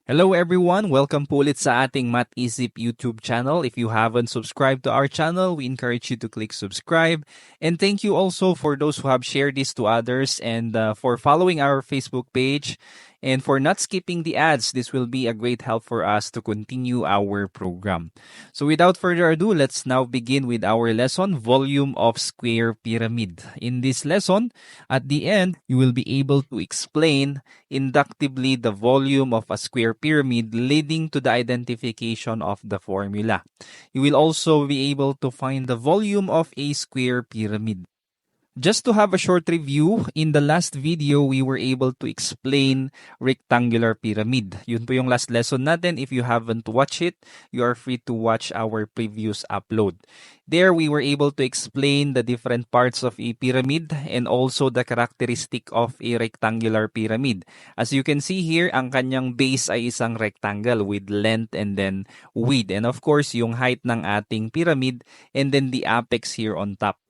Hello everyone! Welcome po ulit sa ating Math Isip YouTube channel. If you haven't subscribed to our channel, we encourage you to click subscribe. And thank you also for those who have shared this to others and for following our Facebook page. And for not skipping the ads, this will be a great help for us to continue our program. So without further ado, let's now begin with our lesson, Volume of Square Pyramid. In this lesson, at the end, you will be able to explain inductively the volume of a square pyramid leading to the identification of the formula. You will also be able to find the volume of a square pyramid. Just to have a short review, in the last video, we were able to explain rectangular pyramid. Yun po yung last lesson natin. If you haven't watched it, you are free to watch our previous upload. There, we were able to explain the different parts of a pyramid and also the characteristic of a rectangular pyramid. As you can see here, ang kanyang base ay isang rectangle with length and then width. And of course, yung height ng ating pyramid and then the apex here on top.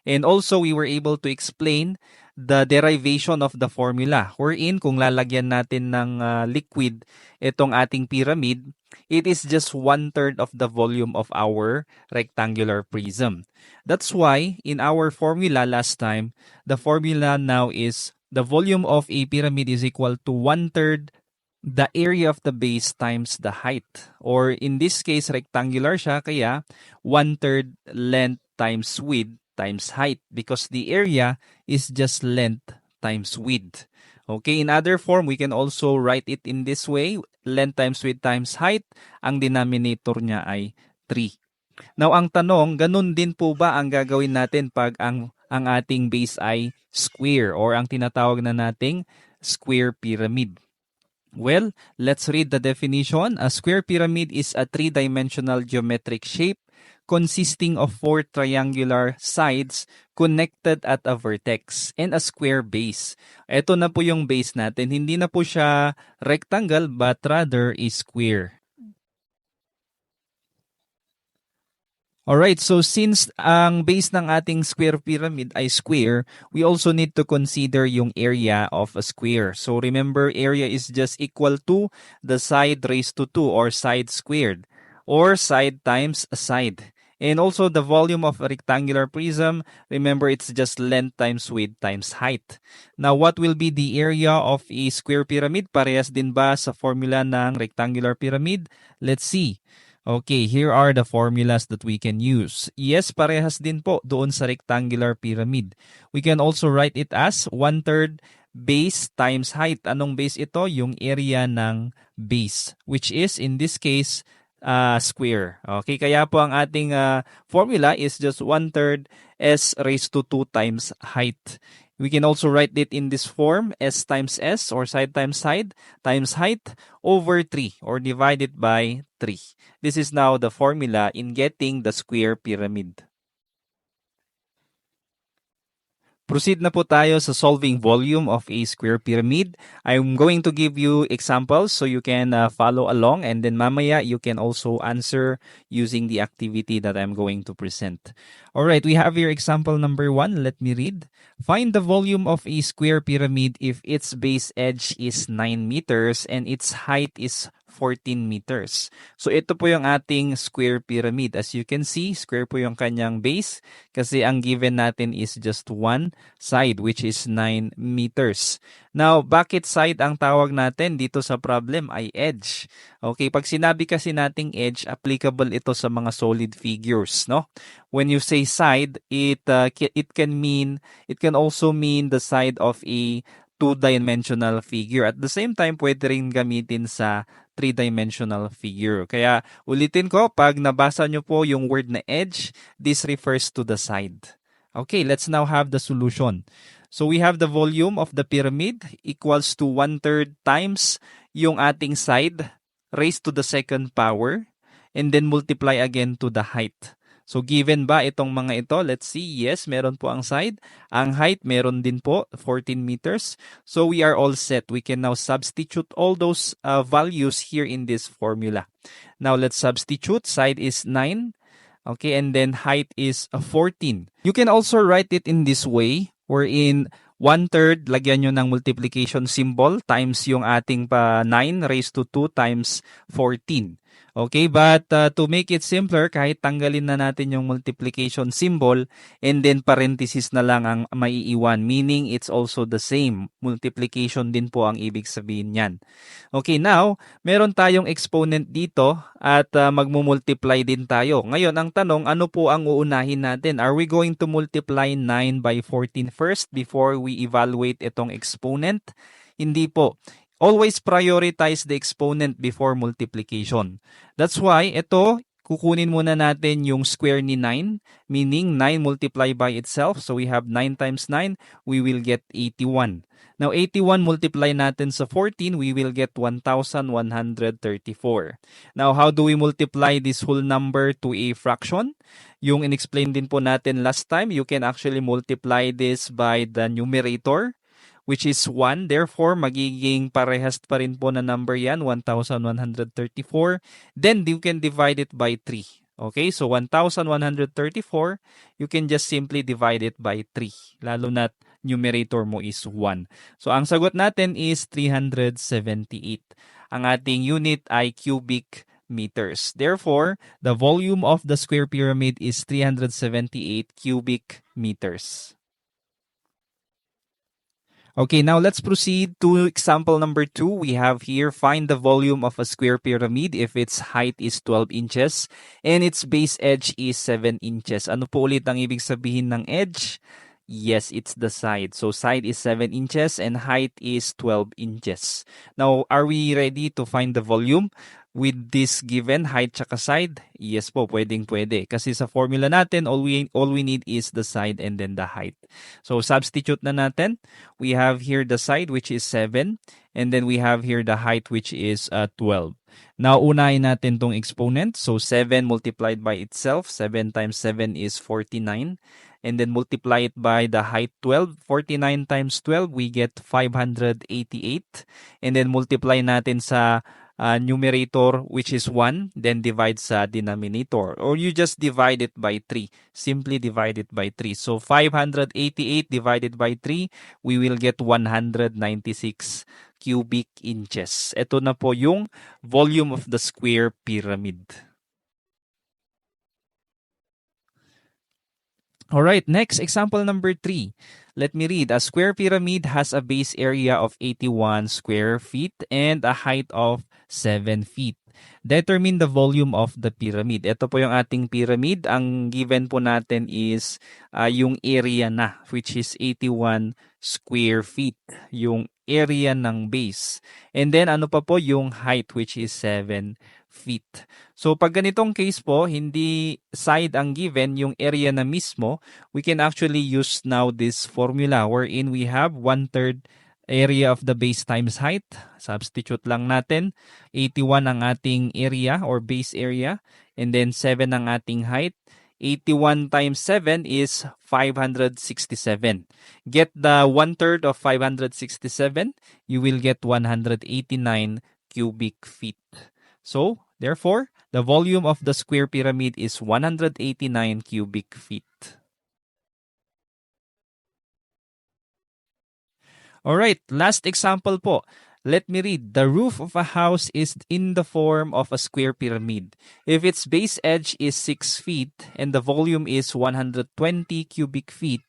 And also, we were able to explain the derivation of the formula. Wherein, kung lalagyan natin ng liquid itong ating pyramid, it is just 1/3 of the volume of our rectangular prism. That's why, in our formula last time, the formula now is the volume of a pyramid is equal to 1/3 the area of the base times the height. Or in this case, rectangular siya, kaya 1/3 length times width times height because the area is just length times width. Okay, in other form, we can also write it in this way. Length times width times height. Ang denominator niya ay 3. Now, ang tanong, ganun din po ba ang gagawin natin pag ang ating base ay square or ang tinatawag na nating square pyramid? Well, let's read the definition. A square pyramid is a three-dimensional geometric shape consisting of 4 triangular sides connected at a vertex and a square base. Ito na po yung base natin. Hindi na po siya rectangle but rather is square. Alright, so since ang base ng ating square pyramid ay square, we also need to consider yung area of a square. So remember, area is just equal to the side raised to 2 or side squared or side times a side. And also the volume of a rectangular prism, remember it's just length times width times height. Now what will be the area of a square pyramid? Parehas din ba sa formula ng rectangular pyramid? Let's see. Okay, here are the formulas that we can use. Yes, parehas din po doon sa rectangular pyramid. We can also write it as 1/3 base times height. Anong base ito? Yung area ng base, which is in this case square. Okay, kaya po ang ating formula is just 1/3 s raised to 2 times height. We can also write it in this form, s times s or side times side times height over 3 or divided by 3. This is now the formula in getting the square pyramid. Proceed na po tayo sa solving volume of a square pyramid. I'm going to give you examples so you can follow along, and then mamaya you can also answer using the activity that I'm going to present. Alright, we have here example number 1. Let me read. Find the volume of a square pyramid if its base edge is 9 meters and its height is 14 meters. So ito po yung ating square pyramid. As you can see, square po yung kanyang base kasi ang given natin is just one side which is 9 meters. Now, bakit side ang tawag natin dito sa problem ay edge? Okay, pag sinabi kasi nating edge, applicable ito sa mga solid figures, no? When you say side, it can also mean the side of a two-dimensional figure. At the same time, pwede rin gamitin sa three-dimensional figure. Kaya ulitin ko, pag nabasa nyo po yung word na edge, this refers to the side. Okay, let's now have the solution. So we have the volume of the pyramid equals to 1/3 times yung ating side raised to the second power and then multiply again to the height. So given ba itong mga ito? Let's see. Yes, meron po ang side. Ang height, meron din po, 14 meters. So we are all set. We can now substitute all those values here in this formula. Now let's substitute. Side is 9. Okay, and then height is 14. You can also write it in this way, wherein 1/3, lagyan nyo ng multiplication symbol times yung ating 9 raised to 2 times 14. Okay, but to make it simpler, kahit tanggalin na natin yung multiplication symbol and then parenthesis na lang ang maiiwan, meaning it's also the same. Multiplication din po ang ibig sabihin niyan. Okay, now, meron tayong exponent dito at magmumultiply din tayo. Ngayon, ang tanong, ano po ang uunahin natin? Are we going to multiply 9 by 14 first before we evaluate itong exponent? Hindi po. Always prioritize the exponent before multiplication. That's why, ito, kukunin muna natin yung square ni 9, meaning 9 multiplied by itself. So we have 9 times 9, we will get 81. Now, 81 multiply natin sa 14, we will get 1,134. Now, how do we multiply this whole number to a fraction? Yung in-explain din po natin last time, you can actually multiply this by the numerator, which is 1. Therefore, magiging parehas pa rin po na number yan, 1,134. Then, you can divide it by 3. Okay, so 1,134, you can just simply divide it by 3. Lalo na numerator mo is 1. So, ang sagot natin is 378. Ang ating unit ay cubic meters. Therefore, the volume of the square pyramid is 378 cubic meters. Okay, now let's proceed to example number 2. We have here, find the volume of a square pyramid if its height is 12 inches and its base edge is 7 inches. Ano po ulit ang ibig sabihin ng edge? Yes, it's the side. So side is 7 inches and height is 12 inches. Now, are we ready to find the volume with this given height tsaka side? Yes po, pwede. Kasi sa formula natin, all we need is the side and then the height. So substitute na natin. We have here the side which is 7 and then we have here the height which is 12. Now, unahin natin tong exponent. So 7 multiplied by itself. 7 times 7 is 49. And then multiply it by the height 12. 49 times 12, we get 588. And then multiply natin sa numerator which is 1, then divide sa denominator. Or you just divide it by 3. Simply divide it by 3. So 588 divided by 3, we will get 196 cubic inches. Ito na po yung volume of the square pyramid. Alright, next, example number 3. Let me read. A square pyramid has a base area of 81 square feet and a height of 7 feet. Determine the volume of the pyramid. Ito po yung ating pyramid. Ang given po natin is yung area na, which is 81 square feet. Yung area ng base. And then ano pa po yung height, which is 7 feet. So pag ganitong case po, hindi side ang given, yung area na mismo, we can actually use now this formula wherein we have 1/3 area of the base times height. Substitute lang natin. 81 ang ating area or base area and then 7 ang ating height. 81 times 7 is 567. Get the 1/3 of 567, you will get 189 cubic feet. So, therefore, the volume of the square pyramid is 189 cubic feet. Alright, last example po. Let me read. The roof of a house is in the form of a square pyramid. If its base edge is 6 feet and the volume is 120 cubic feet,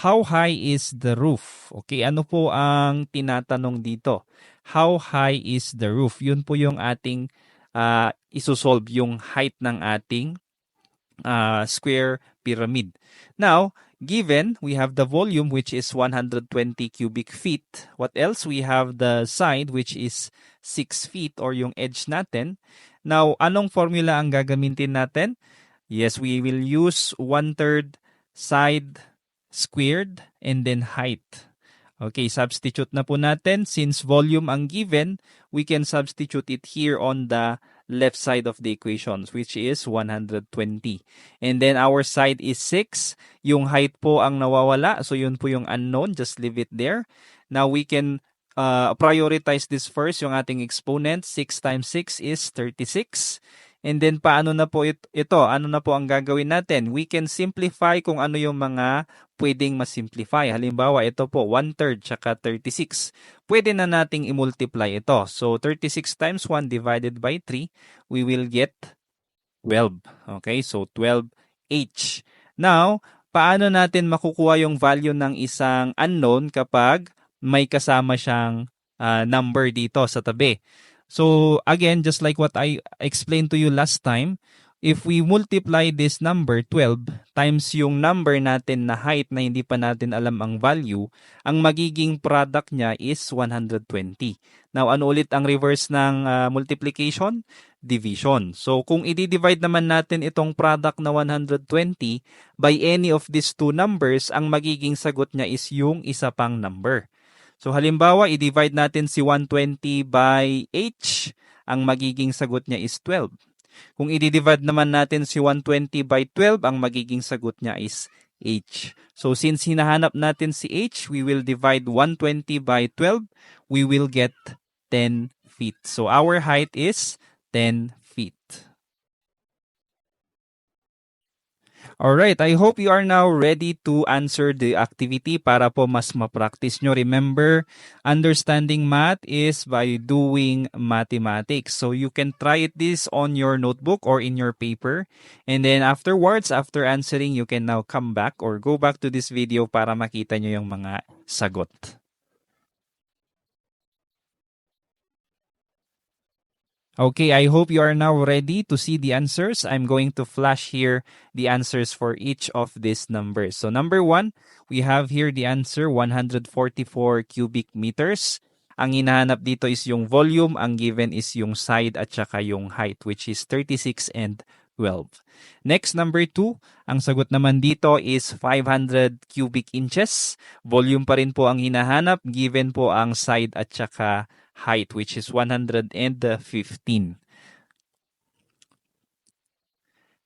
how high is the roof? Okay, ano po ang tinatanong dito? How high is the roof? Yun po yung ating isosolve, yung height ng ating square pyramid. Now, given, we have the volume which is 120 cubic feet. What else? We have the side which is 6 feet or yung edge natin. Now, anong formula ang gagamitin natin? Yes, we will use 1/3 side squared and then height. Okay, substitute na po natin. Since volume ang given, we can substitute it here on the left side of the equations, which is 120. And then our side is 6. Yung height po ang nawawala. So yun po yung unknown. Just leave it there. Now we can prioritize this first, yung ating exponent. 6 times 6 is 36. And then paano na po ito? Ano na po ang gagawin natin? We can simplify kung ano yung mga pwedeng masimplify. Halimbawa, ito po, 1/3 tsaka 36. Pwede na nating i-multiply ito. So, 36 times 1 divided by 3, we will get 12. Okay, so 12H. Now, paano natin makukuha yung value ng isang unknown kapag may kasama siyang number dito sa tabi? So, again, just like what I explained to you last time, if we multiply this number 12 times yung number natin na height na hindi pa natin alam ang value, ang magiging product niya is 120. Now, ano ulit ang reverse ng multiplication? Division. So, kung i-divide naman natin itong product na 120 by any of these two numbers, ang magiging sagot niya is yung isa pang number. So, halimbawa, i-divide natin si 120 by H, ang magiging sagot niya is 12. Kung i-divide naman natin si 120 by 12, ang magiging sagot niya is H. So, since hinahanap natin si H, we will divide 120 by 12. We will get 10 feet. So, our height is 10 feet. Alright, I hope you are now ready to answer the activity para po mas ma-practice nyo. Remember, understanding math is by doing mathematics. So you can try this on your notebook or in your paper. And then afterwards, after answering, you can now come back or go back to this video para makita nyo yung mga sagot. Okay, I hope you are now ready to see the answers. I'm going to flash here the answers for each of these numbers. So number 1, we have here the answer, 144 cubic meters. Ang hinahanap dito is yung volume, ang given is yung side at saka yung height, which is 36 and 12. Next, number 2, ang sagot naman dito is 500 cubic inches. Volume pa rin po ang hinahanap, given po ang side at saka height, which is 115.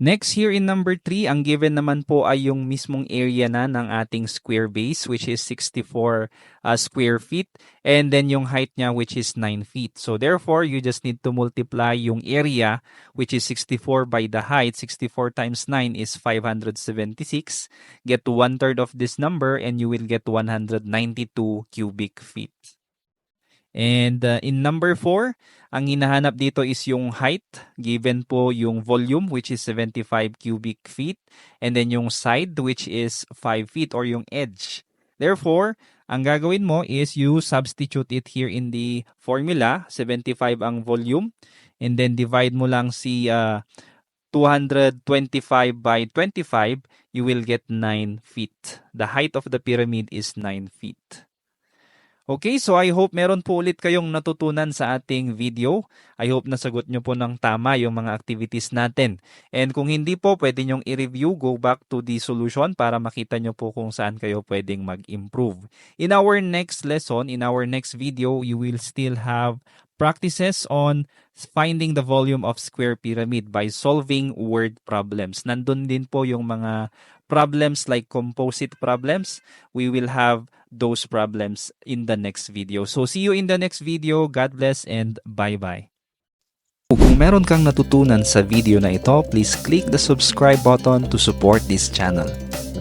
Next, here in number 3, ang given naman po ay yung mismong area na ng ating square base, which is 64 square feet. And then yung height niya, which is 9 feet. So therefore, you just need to multiply yung area, which is 64 by the height. 64 times 9 is 576. Get 1/3 of this number and you will get 192 cubic feet. And in number 4, ang hinahanap dito is yung height, given po yung volume, which is 75 cubic feet, and then yung side, which is 5 feet, or yung edge. Therefore, ang gagawin mo is you substitute it here in the formula, 75 ang volume, and then divide mo lang si 225 by 25, you will get 9 feet. The height of the pyramid is 9 feet. Okay, so I hope meron po ulit kayong natutunan sa ating video. I hope nasagot nyo po ng tama yung mga activities natin. And kung hindi po, pwede nyong i-review, go back to the solution para makita nyo po kung saan kayo pwedeng mag-improve. In our next lesson, in our next video, you will still have practices on finding the volume of square pyramid by solving word problems. Nandun din po yung mga problems like composite problems. We will have those problems in the next video. So see you in the next video. God bless and bye-bye. Kung meron kang natutunan sa video na ito, please click the subscribe button to support this channel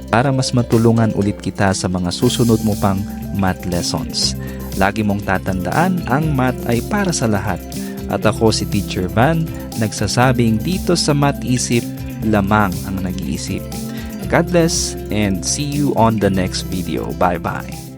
para mas matulungan ulit kita sa mga susunod mo pang math lessons. Lagi mong tatandaan, ang math ay para sa lahat. At ako si Teacher Van, nagsasabing dito sa Math Isip, lamang ang nag-iisip. God bless and see you on the next video. Bye-bye.